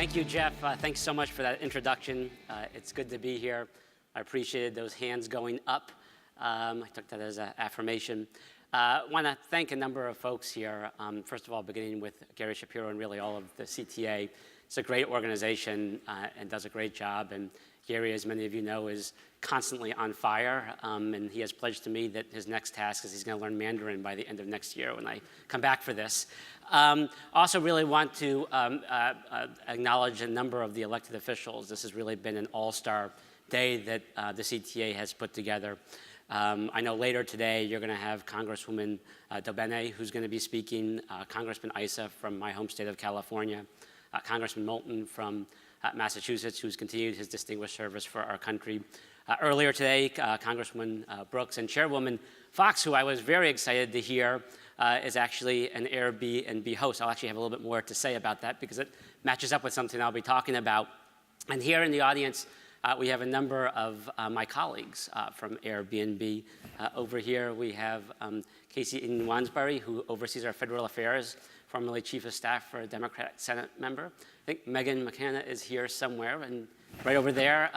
Thank you, Jeff. Thanks so much for that introduction. It's good to be here. I appreciated those hands going up. I took that as an affirmation. I want to thank a number of folks here. First of all, beginning with Gary Shapiro and really all of the CTA. It's a great organization and does a great job. And Gary, as many of you know, is constantly on fire. And he has pledged to me that his next task is he's going to learn Mandarin by the end of next year when I come back for this. Also really want to acknowledge a number of the elected officials. This has really been an all-star day that the CTA has put together. I know later today you're going to have Congresswoman Dobene, who's going to be speaking, Congressman Issa from my home state of California, Congressman Moulton from Massachusetts, who's continued his distinguished service for our country. Earlier today, Congresswoman Brooks and Chairwoman Fox, who I was very excited to hear is actually an Airbnb host. I'll actually have a little bit more to say about that because it matches up with something I'll be talking about. And here in the audience, we have a number of my colleagues from Airbnb. Over here, we have Casey Wansbury, who oversees our federal affairs, formerly chief of staff for a Democratic Senate member. I think Megan McKenna is here somewhere, and right over there,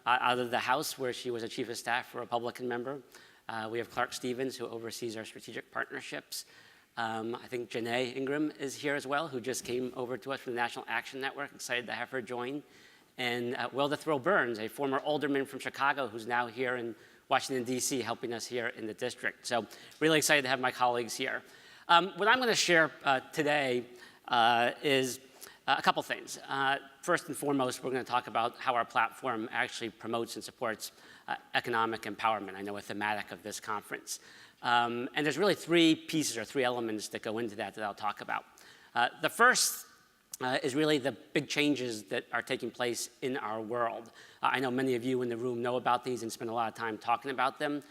out of the House, where she was a chief of staff for a Republican member. We have Clark Stevens, who oversees our strategic partnerships. I think Janae Ingram is here as well, who just came over to us from the National Action Network. Excited to have her join. And Wilda Throw-Burns, a former alderman from Chicago, who's now here in Washington, D.C., helping us here in the district. So really excited to have my colleagues here. What I'm going to share today is a couple things. First and foremost, we're going to talk about how our platform actually promotes and supports economic empowerment. I know a thematic of this conference. And there's really three pieces or three elements that go into that I'll talk about. The first is really the big changes that are taking place in our world. I know many of you in the room know about these and spend a lot of time talking about them,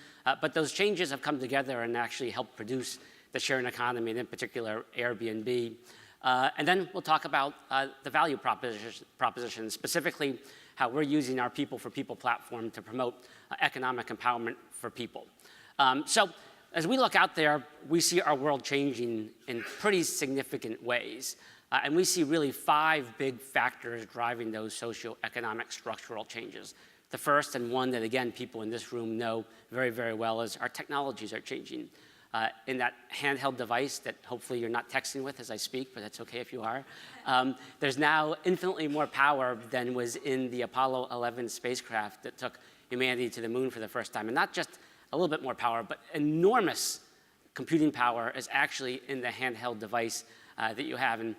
but those changes have come together and actually helped produce the sharing economy, and in particular Airbnb. And then we'll talk about the value proposition, specifically how we're using our People for People platform to promote economic empowerment for people. So as we look out there, we see our world changing in pretty significant ways. And we see really 5 big factors driving those socioeconomic structural changes. The first, and one that, again, people in this room know very, very well, is our technologies are changing. In that handheld device that hopefully you're not texting with as I speak, but that's okay if you are, there's now infinitely more power than was in the Apollo 11 spacecraft that took humanity to the moon for the first time. And not just a little bit more power, but enormous computing power is actually in the handheld device that you have. And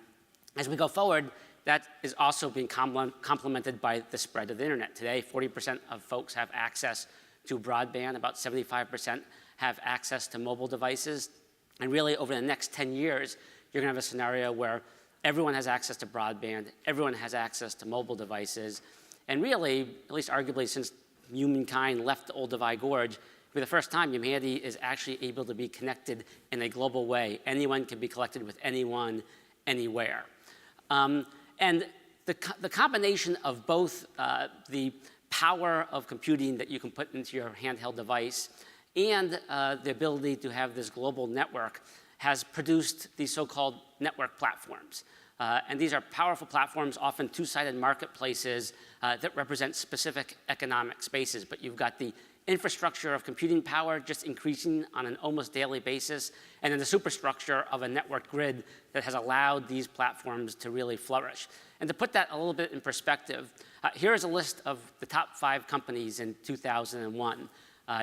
as we go forward, that is also being complemented by the spread of the internet. Today, 40% of folks have access to broadband, about 75% have access to mobile devices. And really, over the next 10 years, you're going to have a scenario where everyone has access to broadband, everyone has access to mobile devices. And really, at least arguably since humankind left the old Divide Gorge, for the first time, humanity is actually able to be connected in a global way. Anyone can be connected with anyone, anywhere. And the combination of both the power of computing that you can put into your handheld device and the ability to have this global network has produced these so-called network platforms. And these are powerful platforms, often two-sided marketplaces that represent specific economic spaces. But you've got the infrastructure of computing power just increasing on an almost daily basis, and then the superstructure of a networked grid that has allowed these platforms to really flourish. And to put that a little bit in perspective, here is a list of the top 5 companies in 2001.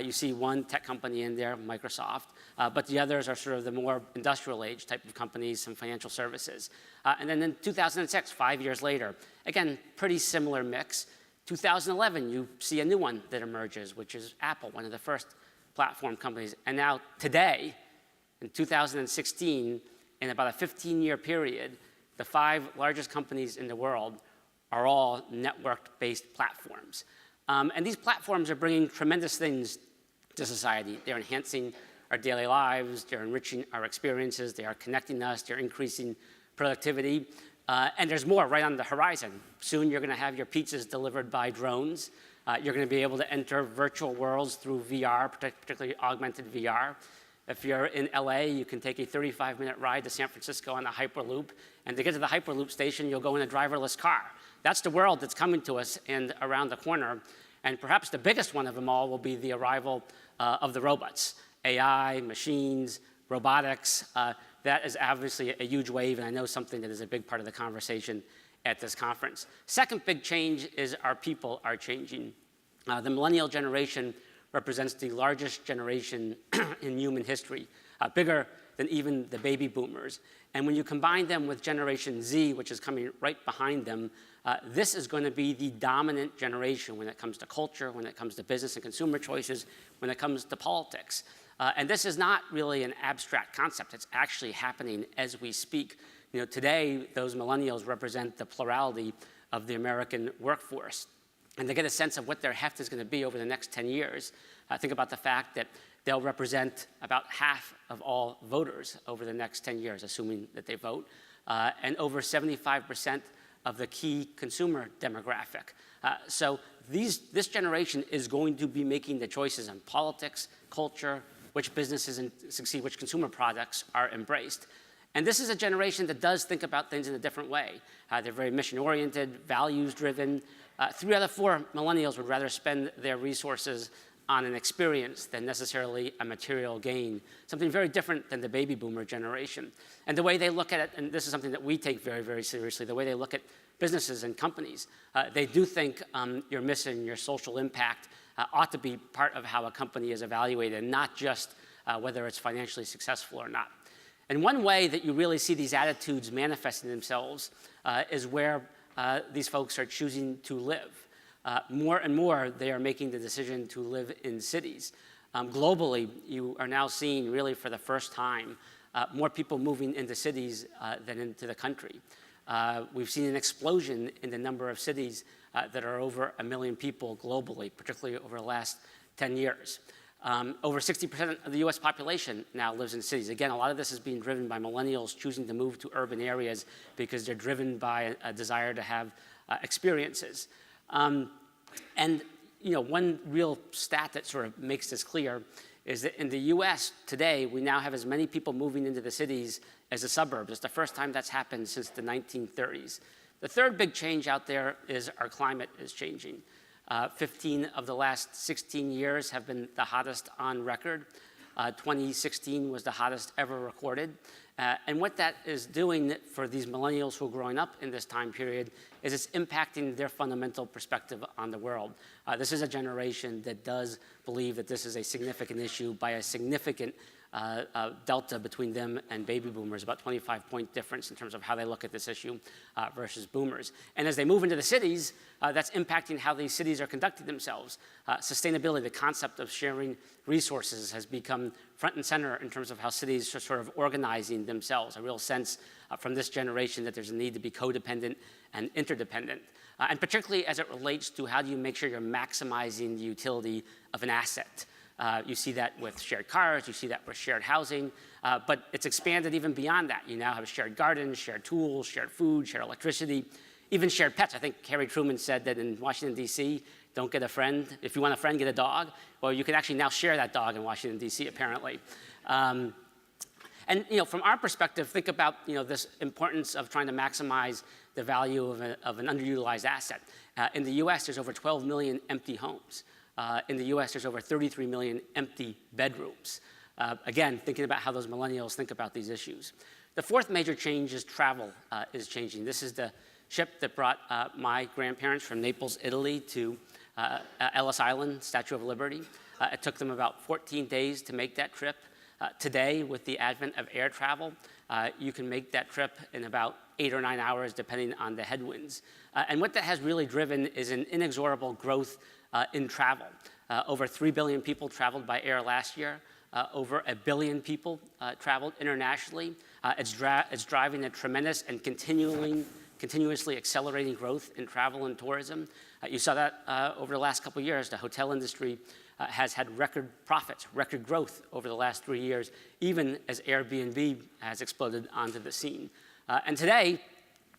You see one tech company in there, Microsoft, but the others are sort of the more industrial age type of companies, some financial services. And then in 2006, 5 years later, again, pretty similar mix. 2011, you see a new one that emerges, which is Apple, one of the first platform companies. And now today, in 2016, in about a 15-year period, the 5 largest companies in the world are all network-based platforms. And these platforms are bringing tremendous things to society. They're enhancing our daily lives, they're enriching our experiences, they are connecting us, they're increasing productivity. And there's more right on the horizon. Soon you're going to have your pizzas delivered by drones. You're going to be able to enter virtual worlds through VR, particularly augmented VR. If you're in LA, you can take a 35-minute ride to San Francisco on the Hyperloop, and to get to the Hyperloop station, you'll go in a driverless car. That's the world that's coming to us and around the corner, and perhaps the biggest one of them all will be the arrival of the robots. AI, machines, robotics, that is obviously a huge wave, and I know something that is a big part of the conversation at this conference. Second big change is our people are changing. The millennial generation represents the largest generation in human history, bigger than even the baby boomers. And when you combine them with Generation Z, which is coming right behind them, this is going to be the dominant generation when it comes to culture, when it comes to business and consumer choices, when it comes to politics. And this is not really an abstract concept. It's actually happening as we speak. You know, today, those millennials represent the plurality of the American workforce. And to get a sense of what their heft is going to be over the next 10 years, think about the fact that they'll represent about half of all voters over the next 10 years, assuming that they vote, and over 75% of the key consumer demographic. So this generation is going to be making the choices on politics, culture, which businesses succeed, which consumer products are embraced. And this is a generation that does think about things in a different way. They're very mission-oriented, values-driven. 3 out of 4 millennials would rather spend their resources on an experience than necessarily a material gain, something very different than the baby boomer generation. And the way they look at it, and this is something that we take very, very seriously, the way they look at businesses and companies, they do think your mission, your social impact ought to be part of how a company is evaluated, not just whether it's financially successful or not. And one way that you really see these attitudes manifesting themselves is where these folks are choosing to live. More and more, they are making the decision to live in cities. Globally, you are now seeing, really for the first time, more people moving into cities than into the country. We've seen an explosion in the number of cities that are over 1 million people globally, particularly over the last 10 years. Over 60% of the US population now lives in cities. Again, a lot of this is being driven by millennials choosing to move to urban areas because they're driven by a desire to have experiences. And you know, one real stat that sort of makes this clear is that in the US today, we now have as many people moving into the cities as the suburbs. It's the first time that's happened since the 1930s. The third big change out there is our climate is changing. 15 of the last 16 years have been the hottest on record. 2016 was the hottest ever recorded. And what that is doing for these millennials who are growing up in this time period is it's impacting their fundamental perspective on the world. This is a generation that does believe that this is a significant issue by a significant delta between them and baby boomers, about 25-point difference in terms of how they look at this issue versus boomers. And as they move into the cities, that's impacting how these cities are conducting themselves. Sustainability, the concept of sharing resources, has become front and center in terms of how cities are sort of organizing themselves, a real sense from this generation that there's a need to be codependent and interdependent. And particularly as it relates to how do you make sure you're maximizing the utility of an asset. You see that with shared cars, you see that with shared housing, but it's expanded even beyond that. You now have shared gardens, shared tools, shared food, shared electricity, even shared pets. I think Harry Truman said that in Washington, D.C., don't get a friend. If you want a friend, get a dog. Well, you can actually now share that dog in Washington, D.C., apparently. And you know, from our perspective, think about this importance of trying to maximize the value of an underutilized asset. In the U.S., there's over 12 million empty homes. In the US, there's over 33 million empty bedrooms. Again, thinking about how those millennials think about these issues. The fourth major change is travel is changing. This is the ship that brought my grandparents from Naples, Italy to Ellis Island, Statue of Liberty. It took them about 14 days to make that trip. Today, with the advent of air travel, you can make that trip in about 8 or 9 hours, depending on the headwinds. And what that has really driven is an inexorable growth in travel. Over 3 billion people traveled by air last year. Over 1 billion people traveled internationally. It's driving a tremendous and continuously accelerating growth in travel and tourism. You saw that over the last couple of years. The hotel industry has had record profits, record growth over the last 3 years, even as Airbnb has exploded onto the scene. And today,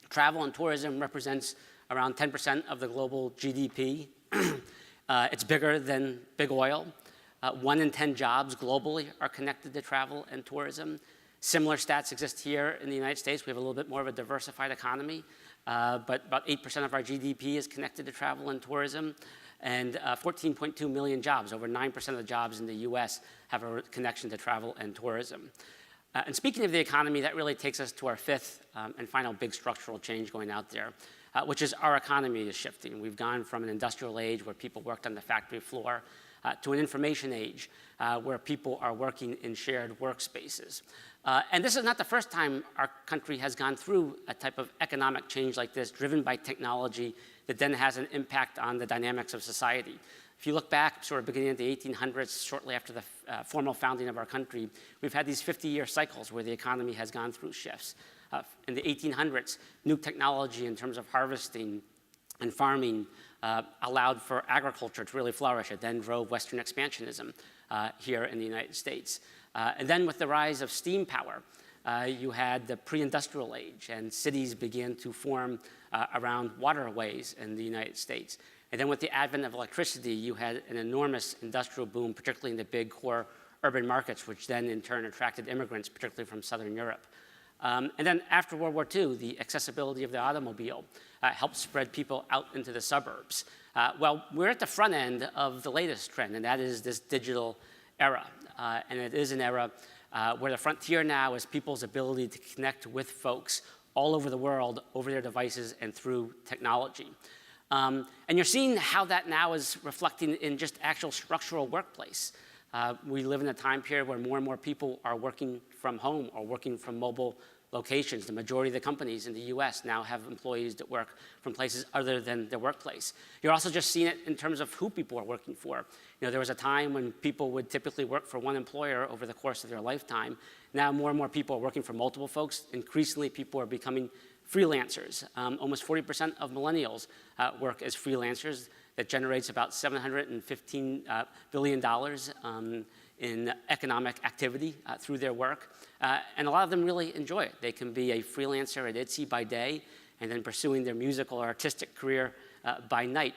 travel and tourism represents around 10% of the global GDP. It's bigger than big oil. 1 in 10 jobs globally are connected to travel and tourism. Similar stats exist here in the United States. We have a little bit more of a diversified economy, but about 8% of our GDP is connected to travel and tourism, and 14.2 million jobs, over 9% of the jobs in the US have a connection to travel and tourism. And speaking of the economy, that really takes us to our fifth and final big structural change going out there, which is our economy is shifting. We've gone from an industrial age where people worked on the factory floor to an information age where people are working in shared workspaces. And this is not the first time our country has gone through a type of economic change like this, driven by technology that then has an impact on the dynamics of society. If you look back, sort of beginning of the 1800s, shortly after the formal founding of our country, we've had these 50-year cycles where the economy has gone through shifts. In the 1800s, new technology in terms of harvesting and farming allowed for agriculture to really flourish. It then drove Western expansionism here in the United States. And then with the rise of steam power, you had the pre-industrial age, and cities began to form around waterways in the United States. And then with the advent of electricity, you had an enormous industrial boom, particularly in the big core urban markets, which then in turn attracted immigrants, particularly from Southern Europe. And then after World War II, the accessibility of the automobile helped spread people out into the suburbs. Well, we're at the front end of the latest trend, and that is this digital era. And it is an era where the frontier now is people's ability to connect with folks all over the world, over their devices and through technology. And you're seeing how that now is reflecting in just actual structural workplace. We live in a time period where more and more people are working from home or working from mobile locations. The majority of the companies in the US now have employees that work from places other than their workplace. You're also just seeing it in terms of who people are working for. You know, there was a time when people would typically work for one employer over the course of their lifetime. Now more and more people are working for multiple folks. Increasingly, people are becoming freelancers. Almost 40% of millennials work as freelancers. That generates about $715 billion in economic activity through their work. And a lot of them really enjoy it. They can be a freelancer at Etsy by day and then pursuing their musical or artistic career by night.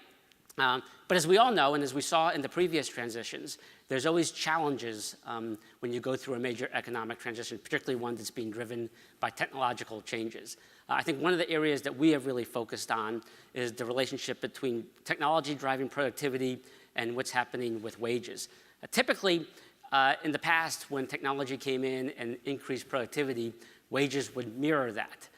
But as we all know, and as we saw in the previous transitions, there's always challenges when you go through a major economic transition, particularly one that's being driven by technological changes. I think one of the areas that we have really focused on is the relationship between technology driving productivity and what's happening with wages. Typically, in the past, when technology came in and increased productivity, wages would mirror that.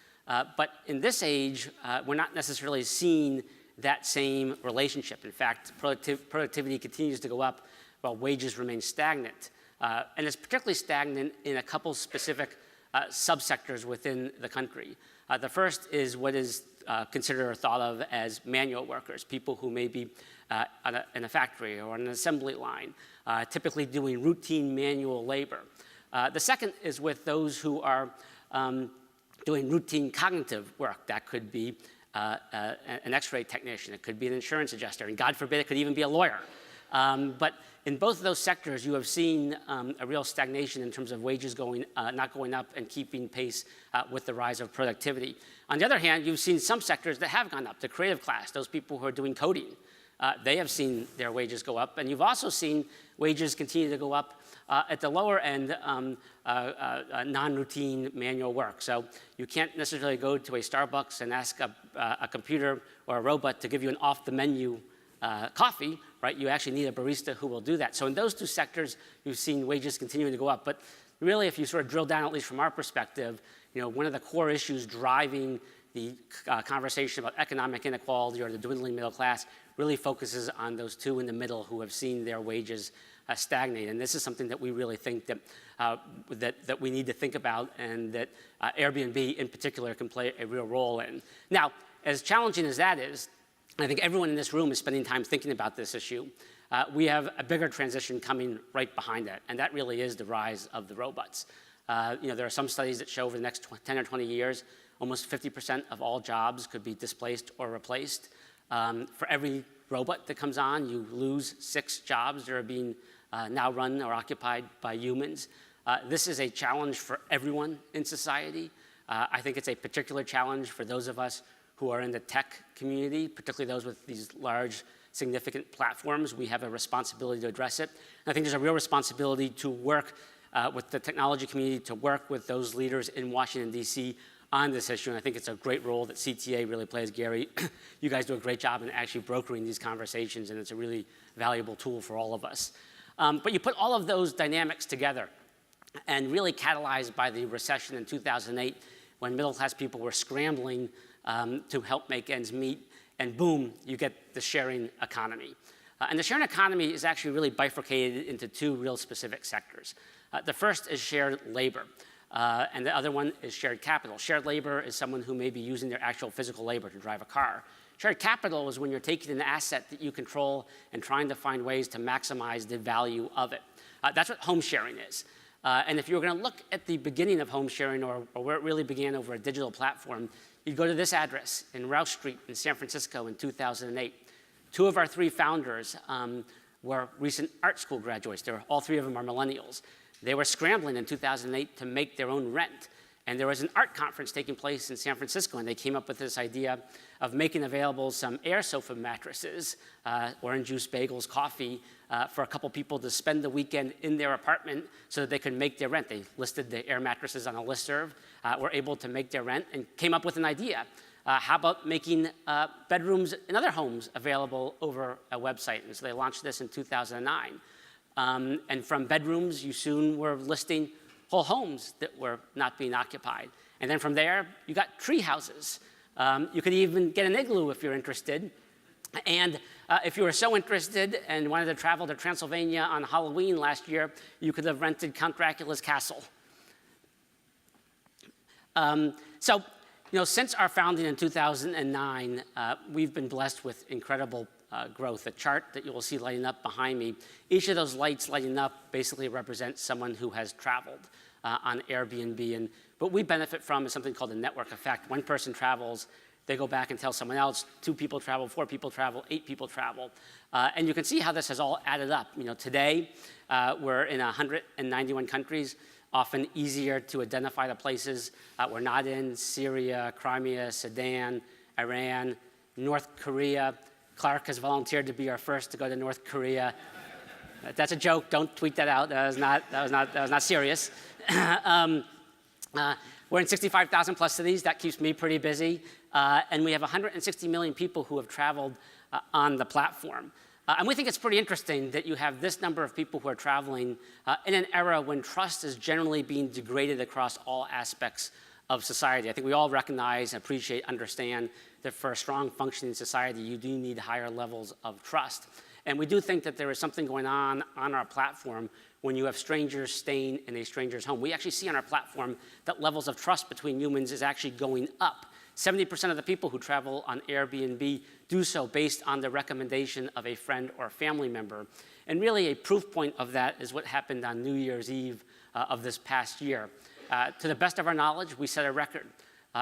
But in this age, we're not necessarily seeing that same relationship. In fact, productivity continues to go up while wages remain stagnant. And it's particularly stagnant in a couple specific subsectors within the country. The first is what is considered or thought of as manual workers, people who may be in a factory or on an assembly line, typically doing routine manual labor. The second is with those who are doing routine cognitive work. That could be an x-ray technician, it could be an insurance adjuster, and God forbid it could even be a lawyer. But in both of those sectors, you have seen a real stagnation in terms of wages not going up and keeping pace with the rise of productivity. On the other hand, you've seen some sectors that have gone up. The creative class, those people who are doing coding, they have seen their wages go up. And you've also seen wages continue to go up at the lower end, non-routine manual work. So you can't necessarily go to a Starbucks and ask a computer or a robot to give you an off-the-menu coffee, right? You actually need a barista who will do that. So in those two sectors, you've seen wages continuing to go up. But really, if you sort of drill down, at least from our perspective, you know, one of the core issues driving the conversation about economic inequality or the dwindling middle class really focuses on those two in the middle who have seen their wages stagnate. And this is something that we really think that, that we need to think about, and that Airbnb in particular can play a real role in. Now, as challenging as that is, I think everyone in this room is spending time thinking about this issue. We have a bigger transition coming right behind that, and that really is the rise of the robots. You know, there are some studies that show over the next 10 or 20 years, almost 50% of all jobs could be displaced or replaced. For every robot that comes on, you lose 6 jobs that are being now run or occupied by humans. This is a challenge for everyone in society. I think it's a particular challenge for those of us who are in the tech community, particularly those with these large significant platforms, we have a responsibility to address it. And I think there's a real responsibility to work with the technology community, to work with those leaders in Washington, D.C. on this issue. And I think it's a great role that CTA really plays. Gary, you guys do a great job in actually brokering these conversations, and it's a really valuable tool for all of us. But you put all of those dynamics together, and really catalyzed by the recession in 2008, when middle-class people were scrambling to help make ends meet, and boom, you get the sharing economy. And the sharing economy is actually really bifurcated into two real specific sectors. The first is shared labor, and the other one is shared capital. Shared labor is someone who may be using their actual physical labor to drive a car. Shared capital is when you're taking an asset that you control and trying to find ways to maximize the value of it. That's what home sharing is. And if you were going to look at the beginning of home sharing, or where it really began over a digital platform, you'd go to this address in Rouse Street in San Francisco in 2008. Two of our three founders were recent art school graduates. All three of them are millennials. They were scrambling in 2008 to make their own rent. And there was an art conference taking place in San Francisco, and they came up with this idea of making available some air sofa mattresses, orange juice, bagels, coffee, for a couple people to spend the weekend in their apartment so that they could make their rent. They listed the air mattresses on a listserv, were able to make their rent, and came up with an idea. How about making bedrooms in other homes available over a website? And so they launched this in 2009. And from bedrooms, you soon were listing whole homes that were not being occupied. And then from there, you got tree houses. You could even get an igloo if you're interested. And if you were so interested and wanted to travel to Transylvania on Halloween last year, you could have rented Count Dracula's castle. So, since our founding in 2009, we've been blessed with incredible growth. The chart that you will see lighting up behind me, each of those lights lighting up basically represents someone who has traveled on Airbnb. And what we benefit from is something called the network effect. One person travels, they go back and tell someone else, 2 people travel, 4 people travel, 8 people travel. And you can see how this has all added up. Today, we're in 191 countries, often easier to identify the places we're not in: Syria, Crimea, Sudan, Iran, North Korea. Clark has volunteered to be our first to go to North Korea. That's a joke. Don't tweet that out. That was not serious. We're in 65,000 plus cities. That keeps me pretty busy. And we have 160 million people who have traveled on the platform. And we think it's pretty interesting that you have this number of people who are traveling in an era when trust is generally being degraded across all aspects of society. I think we all recognize, appreciate, understand that for a strong functioning society, you do need higher levels of trust. And we do think that there is something going on our platform when you have strangers staying in a stranger's home. We actually see on our platform that levels of trust between humans is actually going up. 70% of the people who travel on Airbnb do so based on the recommendation of a friend or family member. And really a proof point of that is what happened on New Year's Eve of this past year. To the best of our knowledge, we set a record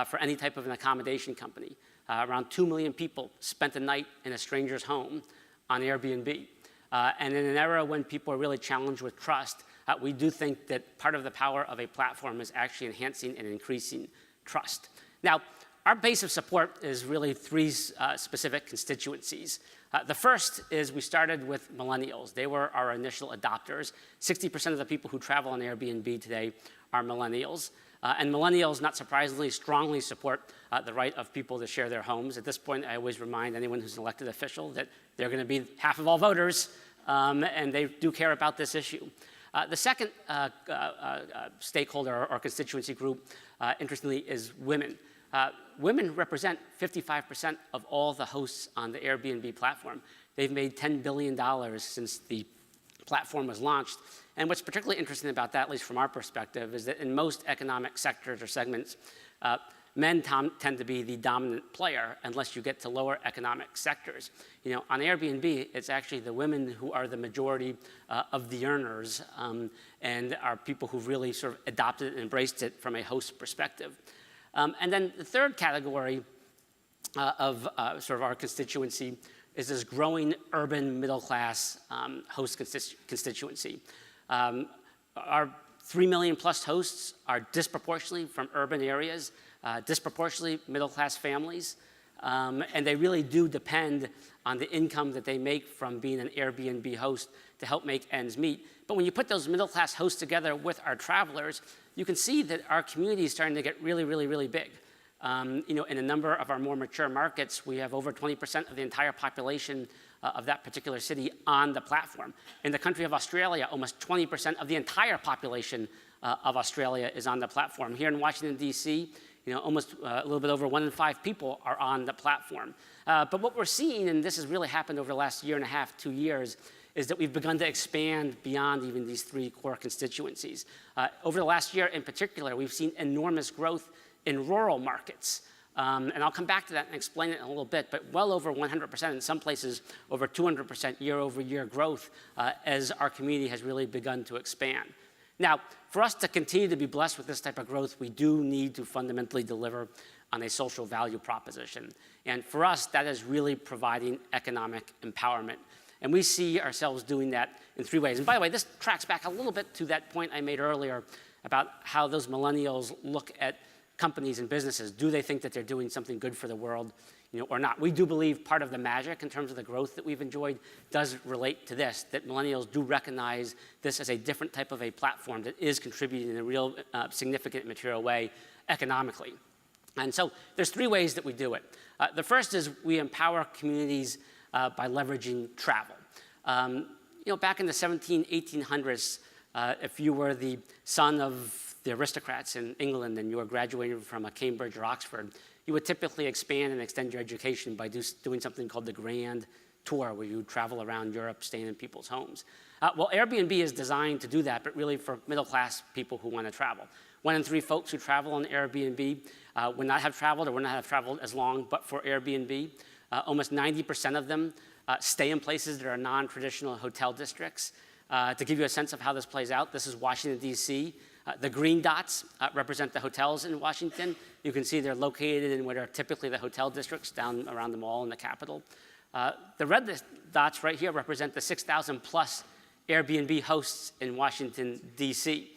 for any type of an accommodation company. Around 2 million people spent a night in a stranger's home on Airbnb. And in an era when people are really challenged with trust, we do think that part of the power of a platform is actually enhancing and increasing trust. Now, our base of support is really 3 specific constituencies. The first is we started with millennials. They were our initial adopters. 60% of the people who travel on Airbnb today are millennials. And millennials, not surprisingly, strongly support the right of people to share their homes. At this point, I always remind anyone who's an elected official that they're going to be half of all voters, and they do care about this issue. The second stakeholder or constituency group, interestingly, is women. Women represent 55% of all the hosts on the Airbnb platform. They've made $10 billion since the platform was launched. And what's particularly interesting about that, at least from our perspective, is that in most economic sectors or segments, men tend to be the dominant player unless you get to lower economic sectors. On Airbnb, it's actually the women who are the majority of the earners and are people who really sort of adopted and embraced it from a host perspective. And then the third category of sort of our constituency is this growing urban middle-class host constituency. Our 3 million plus hosts are disproportionately from urban areas, disproportionately middle-class families. and they really do depend on the income that they make from being an Airbnb host to help make ends meet. But when you put those middle-class hosts together with our travelers, you can see that our community is starting to get really, really, really big. In a number of our more mature markets, we have over 20% of the entire population of that particular city on the platform. In the country of Australia, almost 20% of the entire population of Australia is on the platform. Here in Washington, D.C., almost a little bit over 1 in 5 people are on the platform. But what we're seeing, and this has really happened over the last year and a half, 2 years, is that we've begun to expand beyond even these 3 core constituencies. Over the last year in particular, we've seen enormous growth in rural markets. And I'll come back to that and explain it in a little bit, but well over 100%, in some places over 200% year-over-year growth as our community has really begun to expand. Now, for us to continue to be blessed with this type of growth, we do need to fundamentally deliver on a social value proposition. And for us, that is really providing economic empowerment. And we see ourselves doing that in 3 ways. And by the way, this tracks back a little bit to that point I made earlier about how those millennials look at companies and businesses. Do they think that they're doing something good for the world, or not? We do believe part of the magic in terms of the growth that we've enjoyed does relate to this, that millennials do recognize this as a different type of a platform that is contributing in a real significant material way economically. And so there's 3 ways that we do it. The first is we empower communities by leveraging travel. Back in the 1800s, if you were the son of the aristocrats in England and you were graduating from a Cambridge or Oxford, you would typically expand and extend your education by doing something called the Grand Tour, where you travel around Europe, staying in people's homes. Well, Airbnb is designed to do that, but really for middle-class people who want to travel. 1 in 3 folks who travel on Airbnb would not have traveled or would not have traveled as long but for Airbnb. Almost 90% of them stay in places that are non-traditional hotel districts. To give you a sense of how this plays out, this is Washington, D.C. The green dots represent the hotels in Washington. You can see they're located in what are typically the hotel districts down around the mall in the Capitol. The red dots right here represent the 6,000 plus Airbnb hosts in Washington, D.C.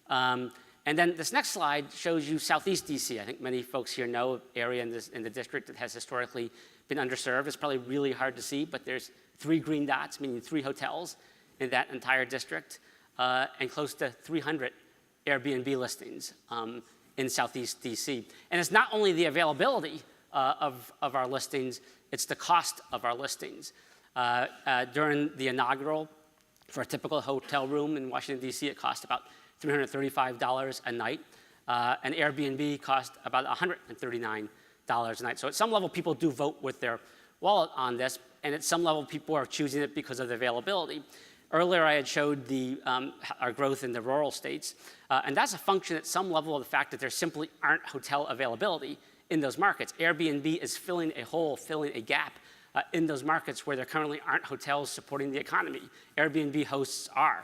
And then this next slide shows you Southeast D.C. I think many folks here know an area in the district that has historically been underserved. It's probably really hard to see, but there's 3 green dots, meaning 3 hotels in that entire district, and close to 300 Airbnb listings in Southeast DC. And it's not only the availability of our listings, it's the cost of our listings. During the inaugural, for a typical hotel room in Washington, DC, it cost about $335 a night. And Airbnb cost about $139 a night. So at some level, people do vote with their wallet on this, and at some level, people are choosing it because of the availability. Earlier, I had showed our growth in the rural states, and that's a function at some level of the fact that there simply aren't hotel availability in those markets. Airbnb is filling a hole, filling a gap in those markets where there currently aren't hotels supporting the economy. Airbnb hosts are.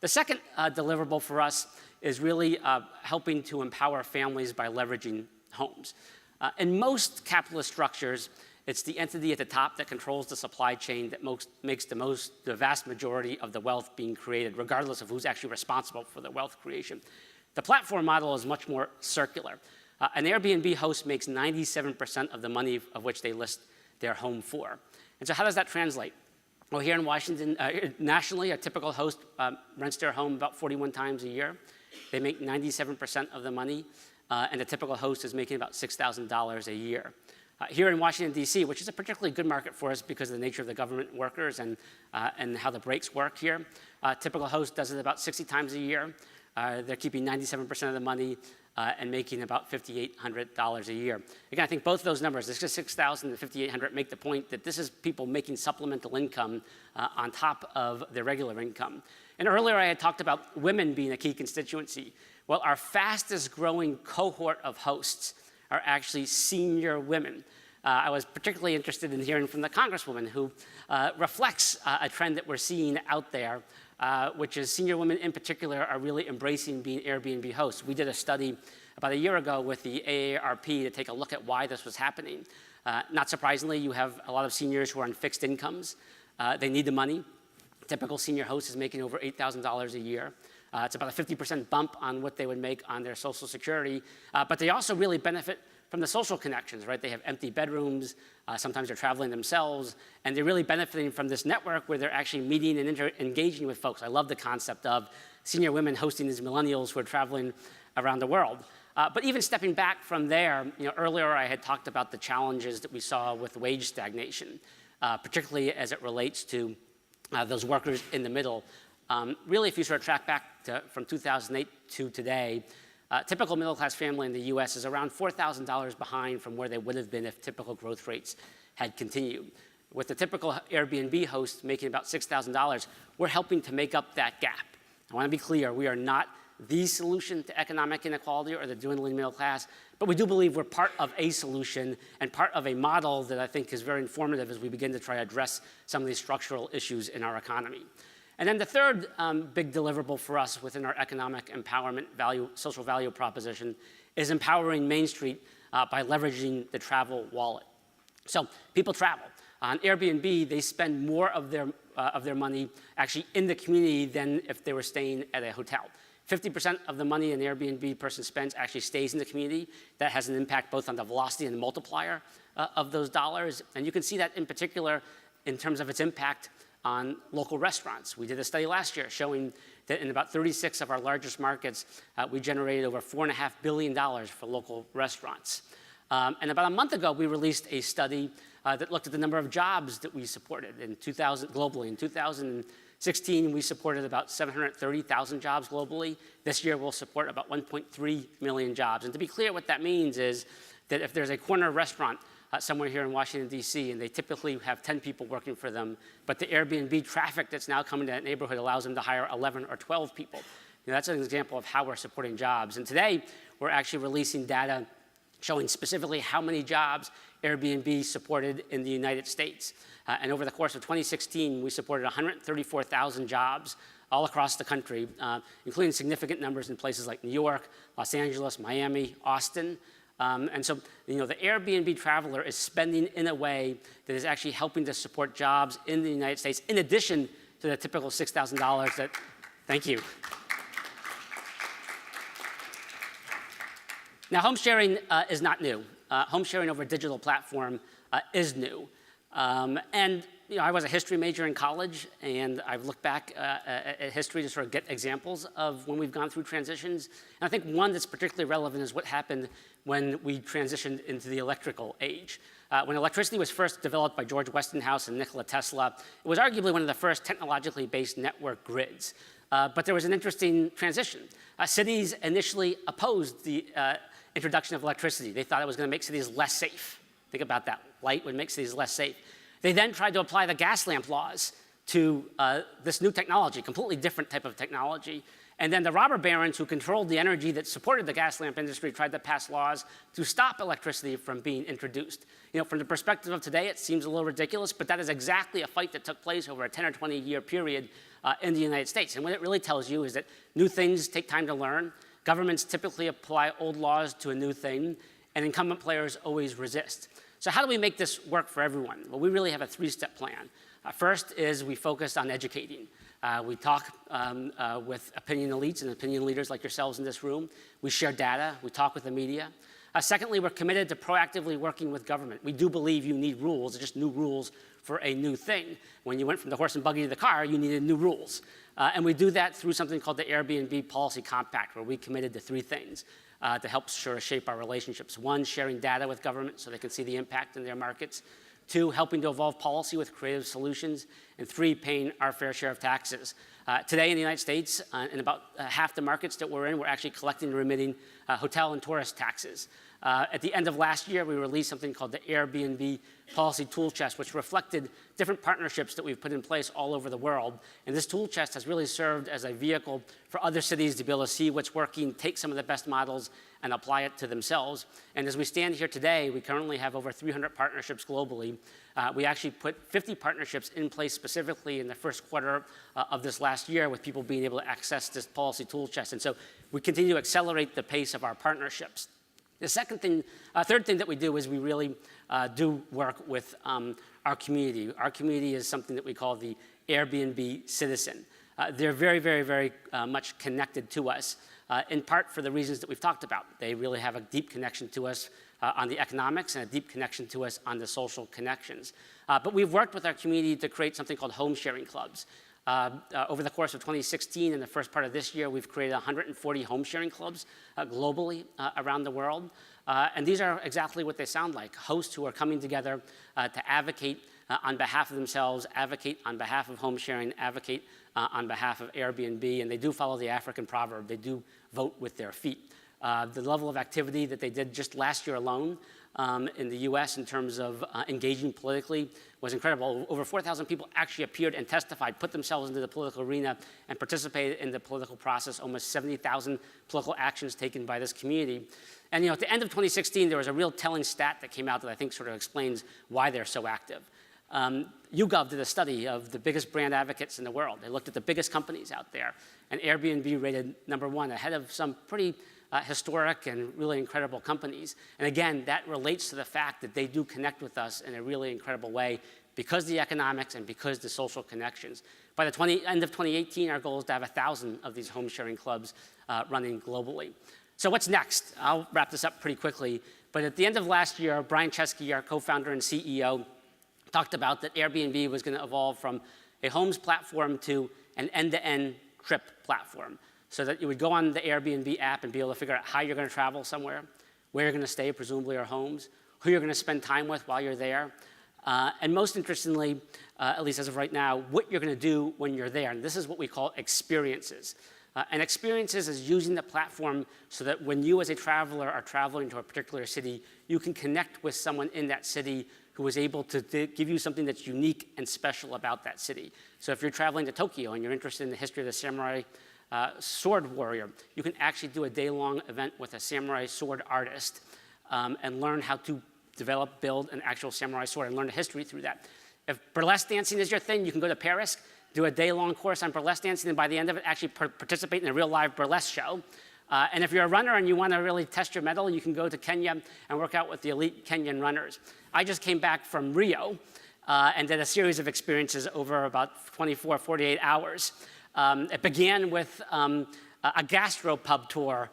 The second deliverable for us is really helping to empower families by leveraging homes. In most capitalist structures, it's the entity at the top that controls the supply chain that makes the vast majority of the wealth being created, regardless of who's actually responsible for the wealth creation. The platform model is much more circular. An Airbnb host makes 97% of the money of which they list their home for. And so how does that translate? Well, here in Washington, nationally, a typical host rents their home about 41 times a year. They make 97% of the money, and a typical host is making about $6,000 a year. Here in Washington, D.C., which is a particularly good market for us because of the nature of the government workers and how the breaks work here, a typical host does it about 60 times a year. They're keeping 97% of the money and making about $5,800 a year. Again, I think both of those numbers, this is 6,000 and 5,800, make the point that this is people making supplemental income on top of their regular income. And earlier I had talked about women being a key constituency. Well, our fastest growing cohort of hosts are actually senior women. I was particularly interested in hearing from the Congresswoman who reflects a trend that we're seeing out there, which is senior women in particular are really embracing being Airbnb hosts. We did a study about a year ago with the AARP to take a look at why this was happening. Not surprisingly, you have a lot of seniors who are on fixed incomes. They need the money. A typical senior host is making over $8,000 a year. It's about a 50% bump on what they would make on their Social Security, but they also really benefit from the social connections, right? They have empty bedrooms, sometimes they're traveling themselves, and they're really benefiting from this network where they're actually meeting and engaging with folks. I love the concept of senior women hosting these millennials who are traveling around the world. But even stepping back from there, earlier I had talked about the challenges that we saw with wage stagnation, particularly as it relates to those workers in the middle. Really, if you sort of track back from 2008 to today, a typical middle-class family in the US is around $4,000 behind from where they would have been if typical growth rates had continued. With the typical Airbnb host making about $6,000, we're helping to make up that gap. I want to be clear, we are not the solution to economic inequality or the dwindling middle class, but we do believe we're part of a solution and part of a model that I think is very informative as we begin to try to address some of these structural issues in our economy. And then the third big deliverable for us within our economic empowerment social value proposition is empowering Main Street by leveraging the travel wallet. So people travel. On Airbnb, they spend more of their money actually in the community than if they were staying at a hotel. 50% of the money an Airbnb person spends actually stays in the community. That has an impact both on the velocity and the multiplier of those dollars. And you can see that in particular in terms of its impact on local restaurants. We did a study last year showing that in about 36 of our largest markets, we generated over $4.5 billion for local restaurants. And about a month ago, we released a study that looked at the number of jobs that we supported globally. In 2016, we supported about 730,000 jobs globally. This year, we'll support about 1.3 million jobs. And to be clear, what that means is that if there's a corner restaurant somewhere here in Washington, D.C., and they typically have 10 people working for them, but the Airbnb traffic that's now coming to that neighborhood allows them to hire 11 or 12 people. That's an example of how we're supporting jobs. And today, we're actually releasing data showing specifically how many jobs Airbnb supported in the United States. And over the course of 2016, we supported 134,000 jobs all across the country, including significant numbers in places like New York, Los Angeles, Miami, Austin. And so, the Airbnb traveler is spending in a way that is actually helping to support jobs in the United States, in addition to the typical $6,000 that, thank you. Now, home sharing is not new. Home sharing over a digital platform is new. And I was a history major in college, and I've looked back at history to sort of get examples of when we've gone through transitions. And I think one that's particularly relevant is what happened when we transitioned into the electrical age. When electricity was first developed by George Westinghouse and Nikola Tesla, it was arguably one of the first technologically based network grids. But there was an interesting transition. Cities initially opposed the introduction of electricity. They thought it was going to make cities less safe. Think about that. Light would make cities less safe. They then tried to apply the gas lamp laws to this new technology, completely different type of technology. And then the robber barons who controlled the energy that supported the gas lamp industry tried to pass laws to stop electricity from being introduced. From the perspective of today, it seems a little ridiculous, but that is exactly a fight that took place over a 10 or 20 year period in the United States. And what it really tells you is that new things take time to learn. Governments typically apply old laws to a new thing, and incumbent players always resist. So how do we make this work for everyone? Well, we really have a three-step plan. First is we focus on educating. We talk with opinion elites and opinion leaders like yourselves in this room. We share data. We talk with the media. Secondly, we're committed to proactively working with government. We do believe you need rules, just new rules for a new thing. When you went from the horse and buggy to the car, you needed new rules. And we do that through something called the Airbnb Policy Compact, where we committed to three things to help shape our relationships. One, sharing data with government so they can see the impact in their markets. Two, helping to evolve policy with creative solutions. And three, paying our fair share of taxes. Today in the United States, in about half the markets that we're in, we're actually collecting and remitting hotel and tourist taxes. At the end of last year, we released something called the Airbnb Policy Tool Chest, which reflected different partnerships that we've put in place all over the world. And this tool chest has really served as a vehicle for other cities to be able to see what's working, take some of the best models, and apply it to themselves. And as we stand here today, we currently have over 300 partnerships globally. We actually put 50 partnerships in place specifically in the first quarter of this last year, with people being able to access this policy tool chest. And so we continue to accelerate the pace of our partnerships. The third thing that we do is we really do work with our community. Our community is something that we call the Airbnb citizen. They're very, very, very much connected to us, in part for the reasons that we've talked about. They really have a deep connection to us on the economics and a deep connection to us on the social connections. But we've worked with our community to create something called home sharing clubs. Over the course of 2016 and the first part of this year, we've created 140 home sharing clubs globally around the world. And these are exactly what they sound like, hosts who are coming together to advocate on behalf of themselves, advocate on behalf of home sharing, advocate on behalf of Airbnb, and they do follow the African proverb. They do vote with their feet. The level of activity that they did just last year alone in the US in terms of engaging politically was incredible. Over 4,000 people actually appeared and testified, put themselves into the political arena and participated in the political process, almost 70,000 political actions taken by this community. And at the end of 2016, there was a real telling stat that came out that I think sort of explains why they're so active. YouGov did a study of the biggest brand advocates in the world. They looked at the biggest companies out there, and Airbnb rated #1 ahead of some pretty historic and really incredible companies. And again, that relates to the fact that they do connect with us in a really incredible way because of the economics and because of the social connections. By the end of 2018, our goal is to have 1,000 of these home sharing clubs running globally. So what's next? I'll wrap this up pretty quickly. But at the end of last year, Brian Chesky, our co-founder and CEO, talked about that Airbnb was going to evolve from a homes platform to an end-to-end trip platform, so that you would go on the Airbnb app and be able to figure out how you're going to travel somewhere, where you're going to stay, presumably our homes, who you're going to spend time with while you're there, and most interestingly, at least as of right now, what you're going to do when you're there. And this is what we call experiences. And experiences is using the platform so that when you as a traveler are traveling to a particular city, you can connect with someone in that city who is able to give you something that's unique and special about that city. So if you're traveling to Tokyo and you're interested in the history of the samurai sword warrior, you can actually do a day-long event with a samurai sword artist and learn how to develop, build an actual samurai sword and learn the history through that. If burlesque dancing is your thing, you can go to Paris, do a day-long course on burlesque dancing, and by the end of it, actually participate in a real live burlesque show. And if you're a runner and you want to really test your mettle, you can go to Kenya and work out with the elite Kenyan runners. I just came back from Rio and did a series of experiences over about 24, 48 hours. It began with a gastropub tour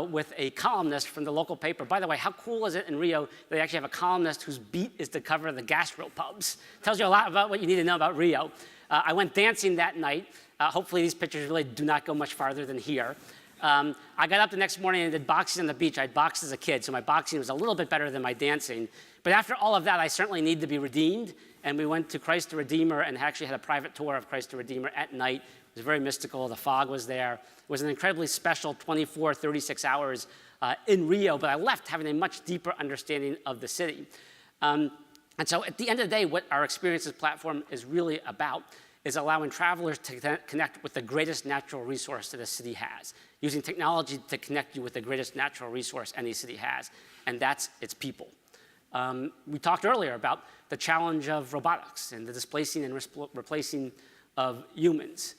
with a columnist from the local paper. By the way, how cool is it in Rio they actually have a columnist whose beat is to cover the gastropubs? Tells you a lot about what you need to know about Rio. I went dancing that night. Hopefully these pictures really do not go much farther than here. I got up the next morning and did boxing on the beach. I boxed as a kid, so my boxing was a little bit better than my dancing. But after all of that, I certainly need to be redeemed. And we went to Christ the Redeemer and actually had a private tour of Christ the Redeemer at night. It was very mystical. The fog was there. It was an incredibly special 24, 36 hours in Rio, but I left having a much deeper understanding of the city. And so at the end of the day, what our Experiences platform is really about is allowing travelers to connect with the greatest natural resource that a city has, using technology to connect you with the greatest natural resource any city has, and that's its people. We talked earlier about the challenge of robotics and the displacing and replacing of humans.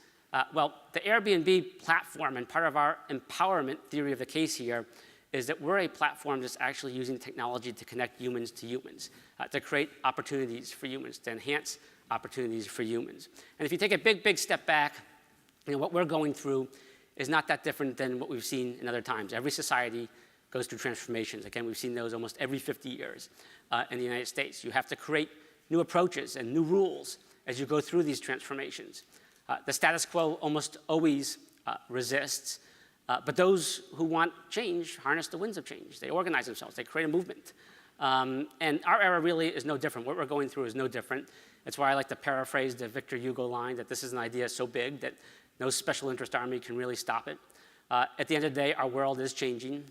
Well, the Airbnb platform, and part of our empowerment theory of the case here, is that we're a platform that's actually using technology to connect humans to humans, to create opportunities for humans, to enhance opportunities for humans. And if you take a big, big step back, what we're going through is not that different than what we've seen in other times. Every society goes through transformations. Again, we've seen those almost every 50 years in the United States. You have to create new approaches and new rules as you go through these transformations. The status quo almost always resists, but those who want change harness the winds of change. They organize themselves. They create a movement. And our era really is no different. What we're going through is no different. That's why I like to paraphrase the Victor Hugo line that this is an idea so big that no special interest army can really stop it. At the end of the day, our world is changing.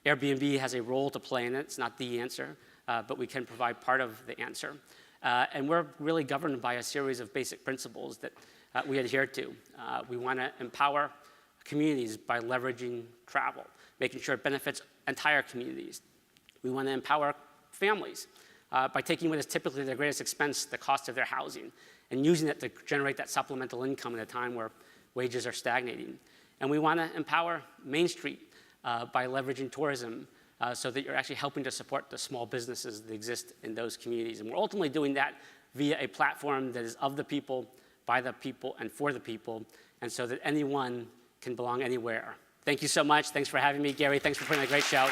Airbnb has a role to play in it. It's not the answer, but we can provide part of the answer. And we're really governed by a series of basic principles that we adhere to. We want to empower communities by leveraging travel, making sure it benefits entire communities. We want to empower families by taking what is typically their greatest expense, the cost of their housing, and using it to generate that supplemental income at a time where wages are stagnating. And we want to empower Main Street by leveraging tourism so that you're actually helping to support the small businesses that exist in those communities. And we're ultimately doing that via a platform that is of the people, by the people, and for the people, and so that anyone can belong anywhere. Thank you so much. Thanks for having me, Gary. Thanks for putting on a great show.